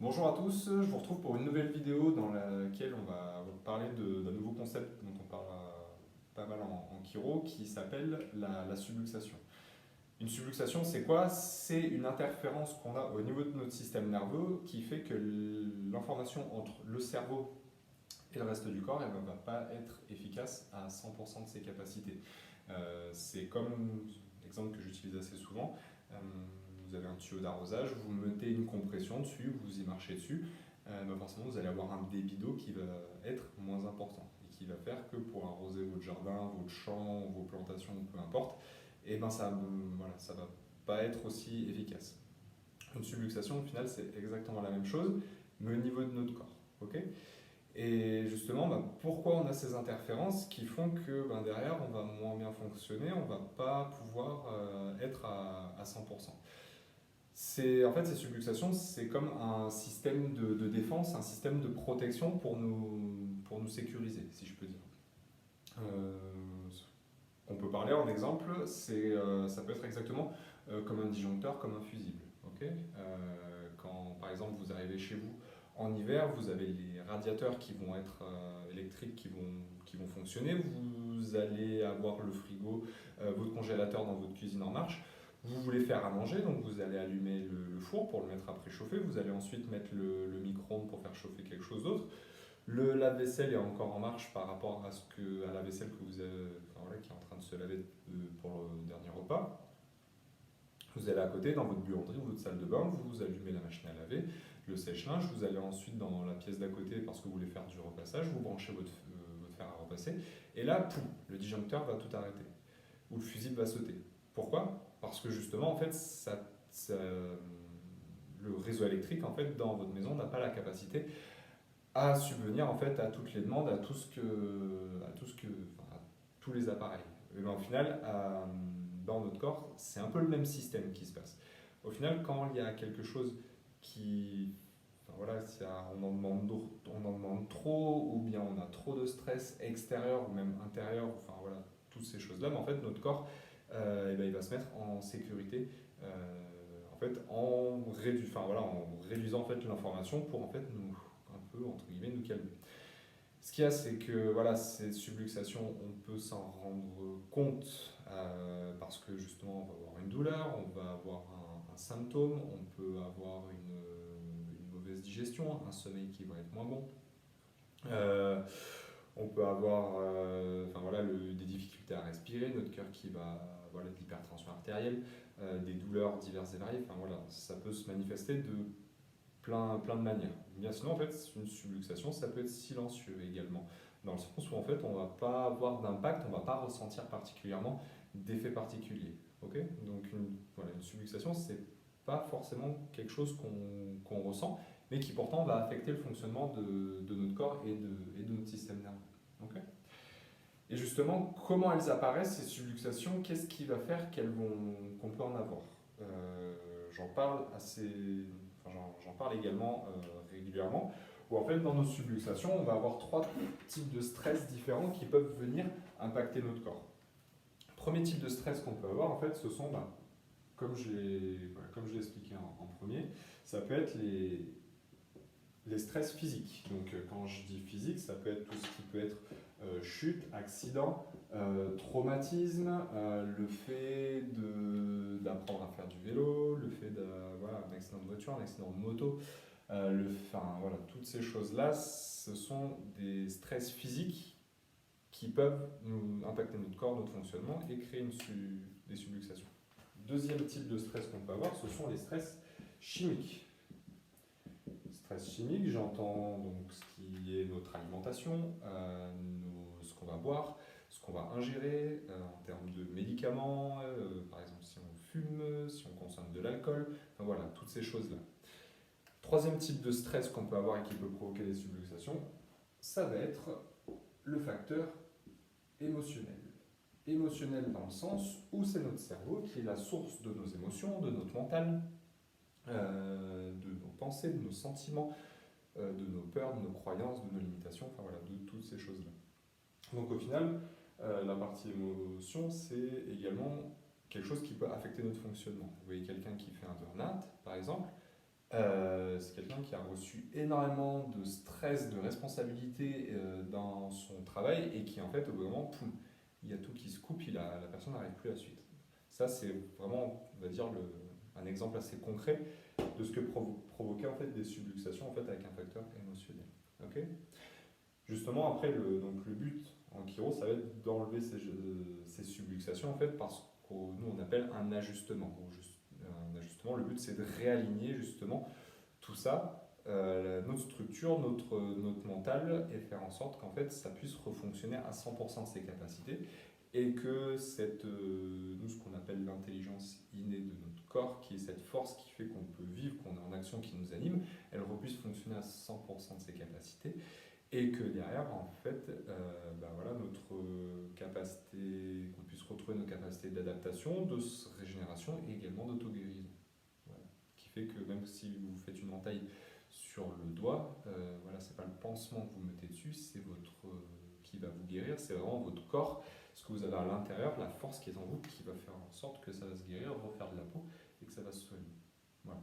Bonjour à tous, je vous retrouve pour une nouvelle vidéo dans laquelle on va parler d'un nouveau concept dont on parle pas mal en chiro qui s'appelle la subluxation. Une subluxation, c'est quoi? C'est une interférence qu'on a au niveau de notre système nerveux qui fait que l'information entre le cerveau et le reste du corps, elle ne va pas être efficace à 100% de ses capacités. C'est comme l'exemple que j'utilise assez souvent. Euh, vous avez un tuyau d'arrosage, vous mettez une compression dessus, vous y marchez dessus, forcément vous allez avoir un débit d'eau qui va être moins important et qui va faire que pour arroser votre jardin, votre champ, vos plantations, peu importe, et ben ça, voilà, ça va pas être aussi efficace. Une subluxation, au final, c'est exactement la même chose, mais au niveau de notre corps. Ok. Et justement, pourquoi on a ces interférences qui font que derrière, on va moins bien fonctionner, on ne va pas pouvoir être à 100%. En fait, ces subluxations, c'est comme un système de défense, un système de protection pour nous sécuriser, si je peux dire. Euh, on peut parler en exemple, ça peut être exactement comme un disjoncteur, comme un fusible. Ok. Quand par exemple vous arrivez chez vous en hiver, vous avez les radiateurs qui vont être électriques, qui vont fonctionner, vous allez avoir le frigo, votre congélateur dans votre cuisine en marche. Vous voulez faire à manger, donc vous allez allumer le four pour le mettre à préchauffer, vous allez ensuite mettre le micro-ondes pour faire chauffer quelque chose d'autre. Le lave-vaisselle est encore en marche par rapport à la vaisselle que vous avez, enfin, voilà, qui est en train de se laver pour le dernier repas. Vous allez à côté dans votre buanderie ou votre salle de bain, vous allumez la machine à laver, le sèche-linge, vous allez ensuite dans la pièce d'à côté parce que vous voulez faire du repassage, vous branchez votre fer à repasser, et là, poum, le disjoncteur va tout arrêter, ou le fusible va sauter. Pourquoi? Parce que justement, en fait, le réseau électrique en fait, dans votre maison n'a pas la capacité à subvenir en fait à toutes les demandes, enfin, à tous les appareils. Et ben, au final, dans notre corps, c'est un peu le même système qui se passe. Au final, quand il y a quelque chose qui, enfin, voilà, on en demande trop, ou bien on a trop de stress extérieur ou même intérieur, enfin voilà, toutes ces choses-là, mais en fait, notre corps, et ben, il va se mettre en sécurité. En fait, en réduisant en fait l'information pour en fait nous un peu entre guillemets nous calmer. Ce qu'il y a, c'est que voilà, ces subluxations, on peut s'en rendre compte parce que justement, on va avoir une douleur, on va avoir un symptôme, on peut avoir une mauvaise digestion, un sommeil qui va être moins bon. Euh, on peut avoir enfin, voilà, des difficultés à respirer, notre cœur qui va, voilà, de l'hypertension artérielle, des douleurs diverses et variées. Enfin, voilà, ça peut se manifester de plein de manières. Bien sinon, en fait, une subluxation, ça peut être silencieux également, dans le sens où en fait, on ne va pas avoir d'impact, on ne va pas ressentir particulièrement d'effet particulier. Ok. Donc voilà, une subluxation, c'est pas forcément quelque chose qu'on ressent, mais qui pourtant va affecter le fonctionnement de notre corps et de notre système nerveux. Ok. Et justement, comment elles apparaissent, ces subluxations? Qu'est-ce qui va faire qu'on peut en avoir? J'en parle j'en parle également régulièrement, où en fait, dans nos subluxations, on va avoir trois types de stress différents qui peuvent venir impacter notre corps. Premier type de stress qu'on peut avoir, en fait, ce sont, comme je l'ai expliqué en premier, ça peut être les stress physiques. Donc, quand je dis physique, ça peut être tout ce qui peut être chute, accident, traumatisme, le fait d'apprendre à faire du vélo, le fait voilà, un accident de voiture, un accident de moto, voilà, toutes ces choses-là, ce sont des stress physiques qui peuvent nous impacter notre corps, notre fonctionnement et créer des subluxations. Deuxième type de stress qu'on peut avoir, ce sont les stress chimiques. Stress chimique, j'entends donc ce qui est notre alimentation, ce qu'on va boire, ce qu'on va ingérer en termes de médicaments, par exemple si on fume, si on consomme de l'alcool, enfin voilà, toutes ces choses-là. Troisième type de stress qu'on peut avoir et qui peut provoquer des subluxations, ça va être le facteur émotionnel. Émotionnel dans le sens où c'est notre cerveau qui est la source de nos émotions, de notre mental, de nos pensées, de nos sentiments, de nos peurs, de nos croyances, de nos limitations, enfin voilà, de toutes ces choses-là. Donc au final, la partie émotion, c'est également quelque chose qui peut affecter notre fonctionnement. Vous voyez quelqu'un qui fait un burn-out, par exemple, C'est quelqu'un qui a reçu énormément de stress, de responsabilité dans son travail et qui en fait au bout d'un moment, poum, il y a tout qui se coupe, la personne n'arrive plus à la suite. Ça c'est vraiment, on va dire, un exemple assez concret de ce que provoquait en fait des subluxations en fait avec un facteur émotionnel. Ok. Justement après donc le but en chiro ça va être d'enlever ces subluxations en fait parce que nous on appelle un ajustement. Un ajustement, le but c'est de réaligner justement tout ça, notre structure, notre mental, et faire en sorte qu'en fait ça puisse refonctionner à 100% de ses capacités et que nous, ce qu'on appelle l'intelligence innée de notre corps, qui est cette force qui fait qu'on peut vivre, qu'on est en action, qui nous anime, elle puisse fonctionner à 100% de ses capacités et que derrière, en fait, voilà, notre capacité, qu'on puisse retrouver nos capacités d'adaptation, de régénération et également d'auto-guérison. Voilà. Qui fait que même si vous faites une entaille sur le doigt, voilà, c'est pas le pansement que vous mettez dessus, c'est qui va vous guérir, c'est vraiment votre corps, ce que vous avez à l'intérieur, la force qui est en vous, qui va faire en sorte que ça va se guérir, refaire de la peau et que ça va se soigner. Voilà.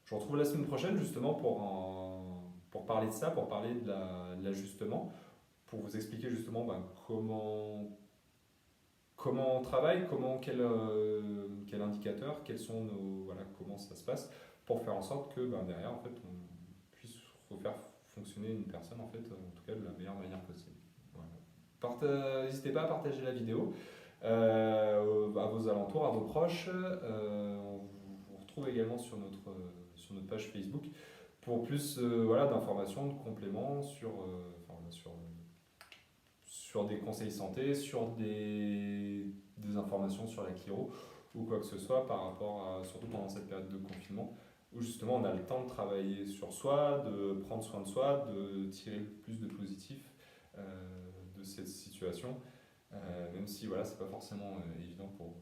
Je vous retrouve la semaine prochaine justement pour parler de ça, pour parler de l'ajustement, pour vous expliquer justement comment on travaille, quel indicateur, quels sont voilà, comment ça se passe, pour faire en sorte que derrière en fait, on puisse refaire fonctionner une personne en fait, en tout cas de la meilleure manière possible. Voilà. N'hésitez pas à partager la vidéo à vos alentours, à vos proches. On vous retrouve également sur notre page Facebook pour plus voilà, d'informations, de compléments sur des conseils santé, sur des informations sur la chiro ou quoi que ce soit par rapport à, surtout pendant cette période de confinement où justement on a le temps de travailler sur soi, de prendre soin de soi, de tirer le plus de positif de cette situation, même si voilà, c'est pas forcément évident pour